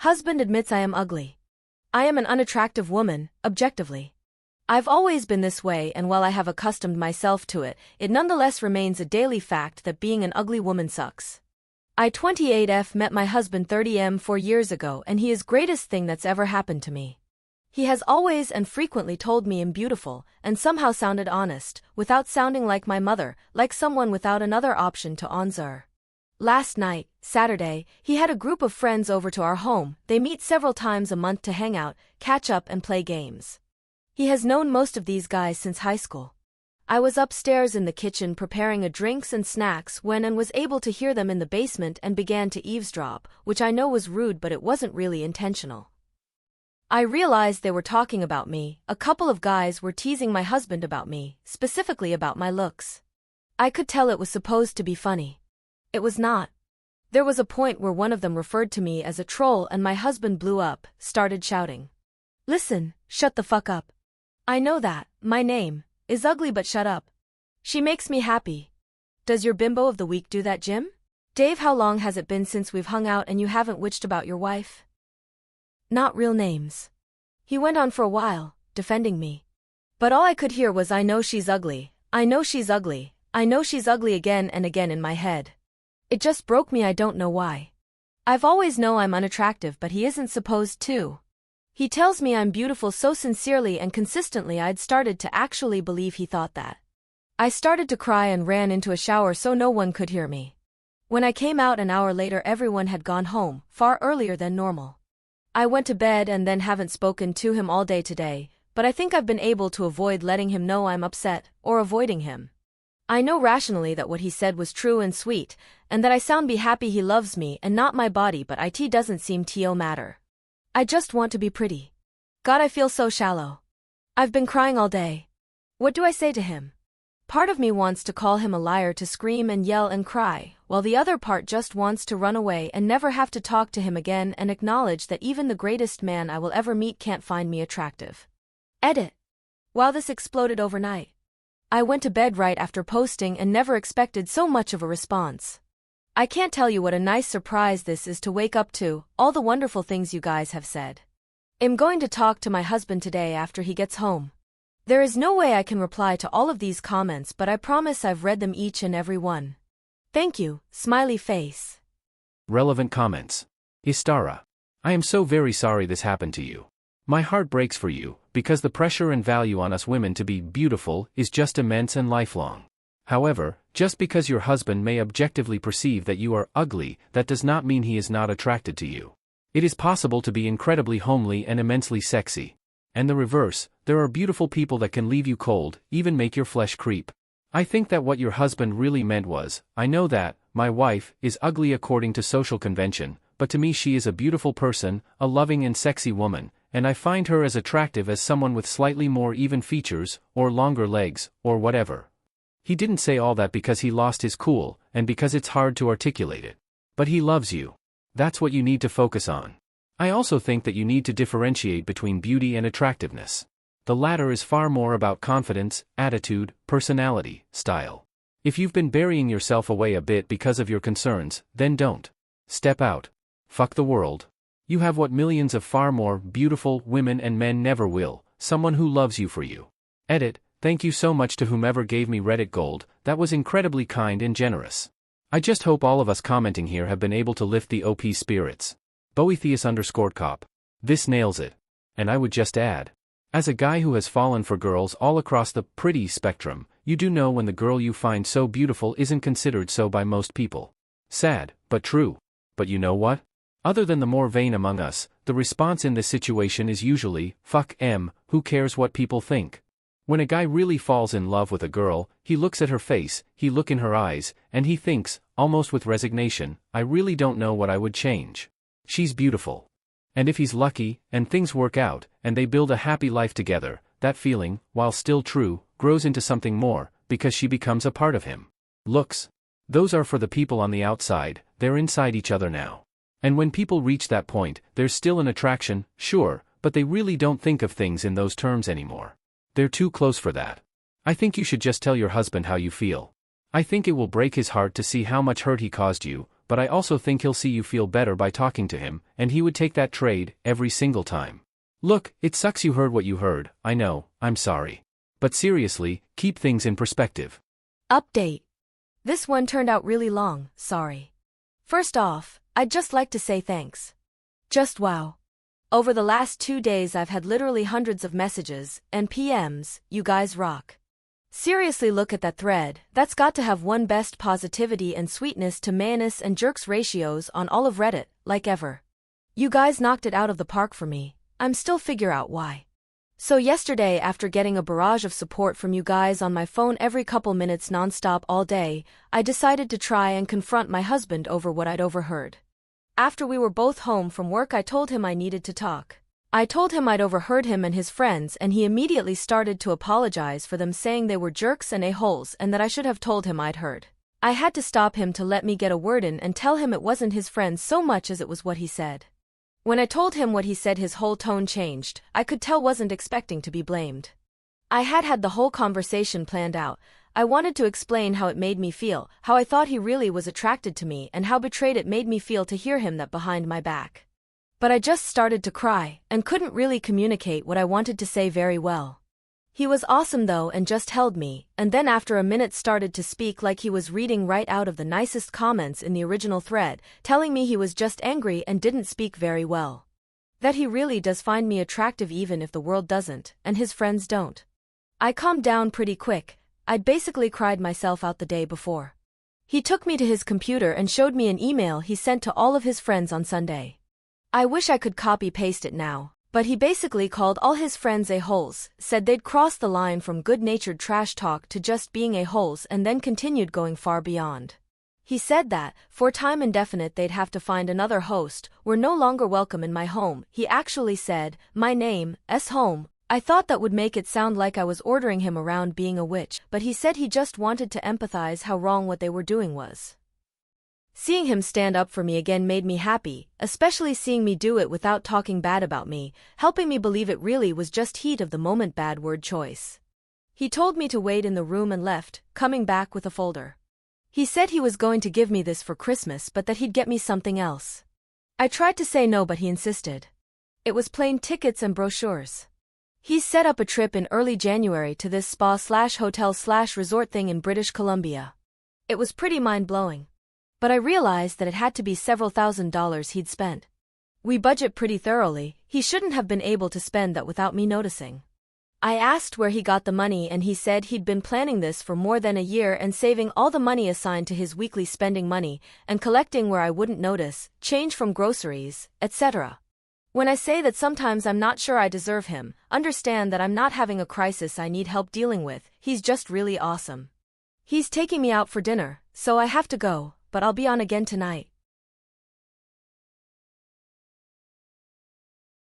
Husband admits I am ugly. I am an unattractive woman, objectively. I've always been this way, and while I have accustomed myself to it, it nonetheless remains a daily fact that being an ugly woman sucks. I 28F met my husband 30M 4 years ago, and he is greatest thing that's ever happened to me. He has always and frequently told me I'm beautiful, and somehow sounded honest, without sounding like my mother, like someone without another option to answer. Last night, Saturday, he had a group of friends over to our home. They meet several times a month to hang out, catch up and play games. He has known most of these guys since high school. I was upstairs in the kitchen preparing a drinks and snacks when and was able to hear them in the basement and began to eavesdrop, which I know was rude, but it wasn't really intentional. I realized they were talking about me. A couple of guys were teasing my husband about me, specifically about my looks. I could tell it was supposed to be funny. It was not. There was a point where one of them referred to me as a troll and my husband blew up, started shouting. Listen, shut the fuck up. I know that, my name is ugly, but shut up. She makes me happy. Does your bimbo of the week do that, Jim? Dave, how long has it been since we've hung out and you haven't witched about your wife? Not real names. He went on for a while, defending me. But all I could hear was I know she's ugly, I know she's ugly, I know she's ugly again and again in my head. It just broke me, I don't know why. I've always known I'm unattractive, but he isn't supposed to. He tells me I'm beautiful so sincerely and consistently I'd started to actually believe he thought that. I started to cry and ran into a shower so no one could hear me. When I came out an hour later, everyone had gone home, far earlier than normal. I went to bed and then haven't spoken to him all day today, but I think I've been able to avoid letting him know I'm upset, or avoiding him. I know rationally that what he said was true and sweet, and that I sound be happy he loves me and not my body, but it doesn't seem to matter. I just want to be pretty. God, I feel so shallow. I've been crying all day. What do I say to him? Part of me wants to call him a liar, to scream and yell and cry, while the other part just wants to run away and never have to talk to him again and acknowledge that even the greatest man I will ever meet can't find me attractive. Edit. Wow, this exploded overnight. I went to bed right after posting and never expected so much of a response. I can't tell you what a nice surprise this is to wake up to, all the wonderful things you guys have said. I'm going to talk to my husband today after he gets home. There is no way I can reply to all of these comments, but I promise I've read them each and every one. Thank you, smiley face. Relevant comments. Istara. I am so very sorry this happened to you. My heart breaks for you, because the pressure and value on us women to be beautiful is just immense and lifelong. However, just because your husband may objectively perceive that you are ugly, that does not mean he is not attracted to you. It is possible to be incredibly homely and immensely sexy. And the reverse, there are beautiful people that can leave you cold, even make your flesh creep. I think that what your husband really meant was, I know that my wife is ugly according to social convention, but to me she is a beautiful person, a loving and sexy woman, and I find her as attractive as someone with slightly more even features, or longer legs, or whatever. He didn't say all that because he lost his cool, and because it's hard to articulate it. But he loves you. That's what you need to focus on. I also think that you need to differentiate between beauty and attractiveness. The latter is far more about confidence, attitude, personality, style. If you've been burying yourself away a bit because of your concerns, then don't. Step out. Fuck the world. You have what millions of far more beautiful women and men never will, someone who loves you for you. Edit. Thank you so much to whomever gave me Reddit gold, that was incredibly kind and generous. I just hope all of us commenting here have been able to lift the OP spirits. Boethius_cop. This nails it. And I would just add. As a guy who has fallen for girls all across the pretty spectrum, you do know when the girl you find so beautiful isn't considered so by most people. Sad, but true. But you know what? Other than the more vain among us, the response in this situation is usually, fuck who cares what people think? When a guy really falls in love with a girl, he looks at her face, he looks in her eyes, and he thinks, almost with resignation, I really don't know what I would change. She's beautiful. And if he's lucky, and things work out, and they build a happy life together, that feeling, while still true, grows into something more, because she becomes a part of him. Looks. Those are for the people on the outside, they're inside each other now. And when people reach that point, there's still an attraction, sure, but they really don't think of things in those terms anymore. They're too close for that. I think you should just tell your husband how you feel. I think it will break his heart to see how much hurt he caused you, but I also think he'll see you feel better by talking to him, and he would take that trade every single time. Look, it sucks you heard what you heard, I know, I'm sorry. But seriously, keep things in perspective. Update. This one turned out really long, sorry. First off, I'd just like to say thanks. Just wow. Over the last 2 days I've had literally hundreds of messages and PMs, you guys rock. Seriously, look at that thread, that's got to have one best positivity and sweetness to mayonnaise and jerks ratios on all of Reddit, like ever. You guys knocked it out of the park for me, I'm still figure out why. So yesterday, after getting a barrage of support from you guys on my phone every couple minutes nonstop all day, I decided to try and confront my husband over what I'd overheard. After we were both home from work, I told him I needed to talk. I told him I'd overheard him and his friends, and he immediately started to apologize for them, saying they were jerks and a-holes and that I should have told him I'd heard. I had to stop him to let me get a word in and tell him it wasn't his friends so much as it was what he said. When I told him what he said, his whole tone changed. I could tell wasn't expecting to be blamed. I had the whole conversation planned out. I wanted to explain how it made me feel, how I thought he really was attracted to me, and how betrayed it made me feel to hear him that behind my back. But I just started to cry, and couldn't really communicate what I wanted to say very well. He was awesome though, and just held me, and then after a minute started to speak like he was reading right out of the nicest comments in the original thread, telling me he was just angry and didn't speak very well. That he really does find me attractive even if the world doesn't, and his friends don't. I calmed down pretty quick. I'd basically cried myself out the day before. He took me to his computer and showed me an email he sent to all of his friends on Sunday. I wish I could copy-paste it now, but he basically called all his friends a-holes, said they'd crossed the line from good-natured trash talk to just being a-holes, and then continued going far beyond. He said that, for time indefinite, they'd have to find another host, were no longer welcome in my home. He actually said, my name, home. I thought that would make it sound like I was ordering him around being a witch, but he said he just wanted to empathize how wrong what they were doing was. Seeing him stand up for me again made me happy, especially seeing me do it without talking bad about me, helping me believe it really was just heat of the moment bad word choice. He told me to wait in the room and left, coming back with a folder. He said he was going to give me this for Christmas but that he'd get me something else. I tried to say no but he insisted. It was plane tickets and brochures. He's set up a trip in early January to this spa/hotel/resort thing in British Columbia. It was pretty mind-blowing. But I realized that it had to be several $1,000s he'd spent. We budget pretty thoroughly, he shouldn't have been able to spend that without me noticing. I asked where he got the money and he said he'd been planning this for more than a year and saving all the money assigned to his weekly spending money and collecting where I wouldn't notice, change from groceries, etc. When I say that sometimes I'm not sure I deserve him, understand that I'm not having a crisis I need help dealing with, he's just really awesome. He's taking me out for dinner, so I have to go, but I'll be on again tonight.